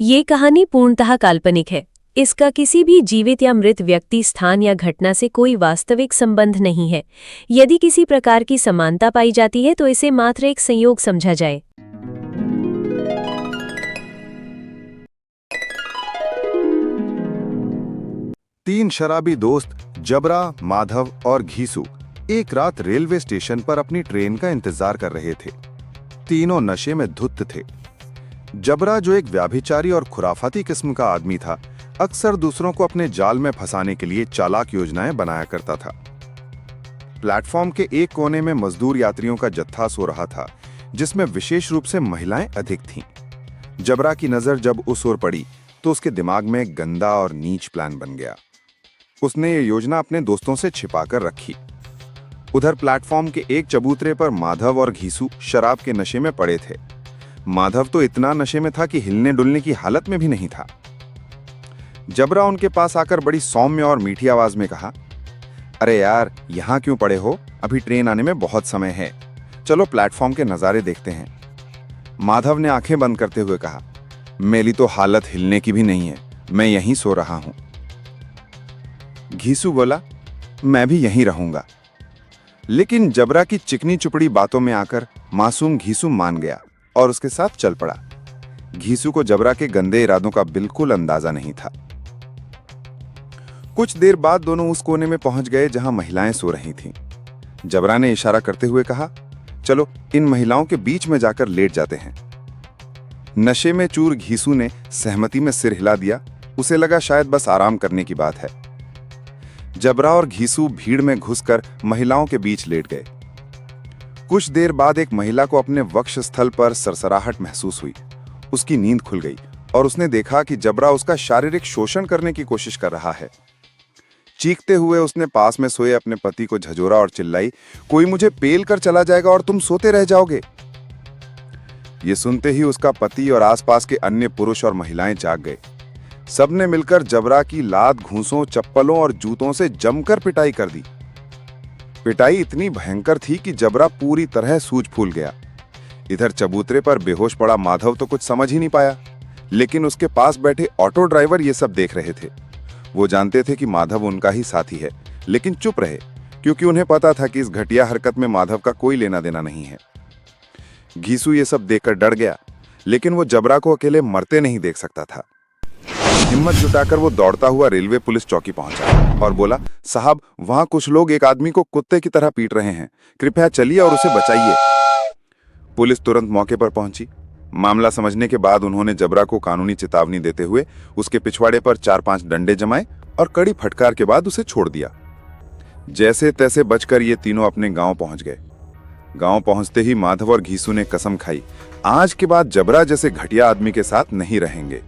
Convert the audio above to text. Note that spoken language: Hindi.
ये कहानी पूर्णतः काल्पनिक है। इसका किसी भी जीवित या मृत व्यक्ति, स्थान या घटना से कोई वास्तविक संबंध नहीं है। यदि किसी प्रकार की समानता पाई जाती है तो इसे मात्र एक संयोग समझा जाए। तीन शराबी दोस्त जबरा, माधव और घीसू एक रात रेलवे स्टेशन पर अपनी ट्रेन का इंतजार कर रहे थे। तीनों नशे में धुत थे। जबरा, जो एक व्याभिचारी और खुराफाती किस्म का आदमी था, अक्सर दूसरों को अपने जाल में फंसाने के लिए चालाक योजनाएं बनाया करता था। प्लेटफॉर्म के एक कोने में मजदूर यात्रियों का जत्था सो रहा था, जिसमें विशेष रूप से महिलाएं अधिक थीं। जबरा की नजर जब उस ओर पड़ी तो उसके दिमाग में एक गंदा और नीच प्लान बन गया। उसने ये योजना अपने दोस्तों से छिपाकर रखी। उधर प्लेटफॉर्म के एक चबूतरे पर माधव और घीसू शराब के नशे में पड़े थे। माधव तो इतना नशे में था कि हिलने डुलने की हालत में भी नहीं था। जबरा उनके पास आकर बड़ी सौम्य और मीठी आवाज में कहा, अरे यार, यहां क्यों पड़े हो? अभी ट्रेन आने में बहुत समय है। चलो प्लेटफॉर्म के नजारे देखते हैं। माधव ने आंखें बंद करते हुए कहा, मेरी तो हालत हिलने की भी नहीं है, मैं यहीं सो रहा हूं। घीसू बोला, मैं भी यहीं रहूंगा। लेकिन जबरा की चिकनी चुपड़ी बातों में आकर मासूम घीसू मान गया और उसके साथ चल पड़ा। घीसू को जबरा के गंदे इरादों का बिल्कुल अंदाजा नहीं था। कुछ देर बाद दोनों उस कोने में पहुंच गए जहां महिलाएं सो रही थीं। जबरा ने इशारा करते हुए कहा, चलो इन महिलाओं के बीच में जाकर लेट जाते हैं। नशे में चूर घीसू ने सहमति में सिर हिला दिया। उसे लगा शायद बस आराम करने की बात है। जबरा और घीसू भीड़ में घुसकर महिलाओं के बीच लेट गए। कुछ देर बाद एक महिला को अपने वक्ष स्थल पर सरसराहट महसूस हुई। उसकी नींद खुल गई और उसने देखा कि जबरा उसका शारीरिक शोषण करने की कोशिश कर रहा है। चीखते हुए उसने पास में सोए अपने पति को झंझोरा और चिल्लाई, कोई मुझे पेल कर चला जाएगा और तुम सोते रह जाओगे। ये सुनते ही उसका पति और आसपास के अन्य पुरुष और महिलाएं जाग गए। सबने मिलकर जबरा की लात, घूंसों, चप्पलों और जूतों से जमकर पिटाई कर दी। पिटाई इतनी भयंकर थी कि जबरा पूरी तरह सूझ फूल गया। इधर चबूतरे पर बेहोश पड़ा माधव तो कुछ समझ ही नहीं पाया, लेकिन उसके पास बैठे ऑटो ड्राइवर ये सब देख रहे थे। वो जानते थे कि माधव उनका ही साथी है, लेकिन चुप रहे, क्योंकि उन्हें पता था कि इस घटिया हरकत में माधव का कोई लेना देना नहीं है। घीसू ये सब देखकर डर गया, लेकिन वो जबरा को अकेले मरते नहीं देख सकता था। हिम्मत जुटाकर वो दौड़ता हुआ रेलवे पुलिस चौकी पहुंचा और बोला, साहब, वहां कुछ लोग एक आदमी को कुत्ते की तरह पीट रहे हैं, कृपया चलिए और उसे बचाइए। पुलिस तुरंत मौके पर पहुंची। मामला समझने के बाद उन्होंने जबरा को कानूनी चेतावनी देते हुए उसके पिछवाड़े पर 4-5 डंडे जमाए और कड़ी फटकार के बाद उसे छोड़ दिया। जैसे तैसे बचकर ये तीनों अपने गांव पहुंच गए। गांव पहुंचते ही माधव और घीसू ने कसम खाई, आज के बाद जबरा जैसे घटिया आदमी के साथ नहीं रहेंगे।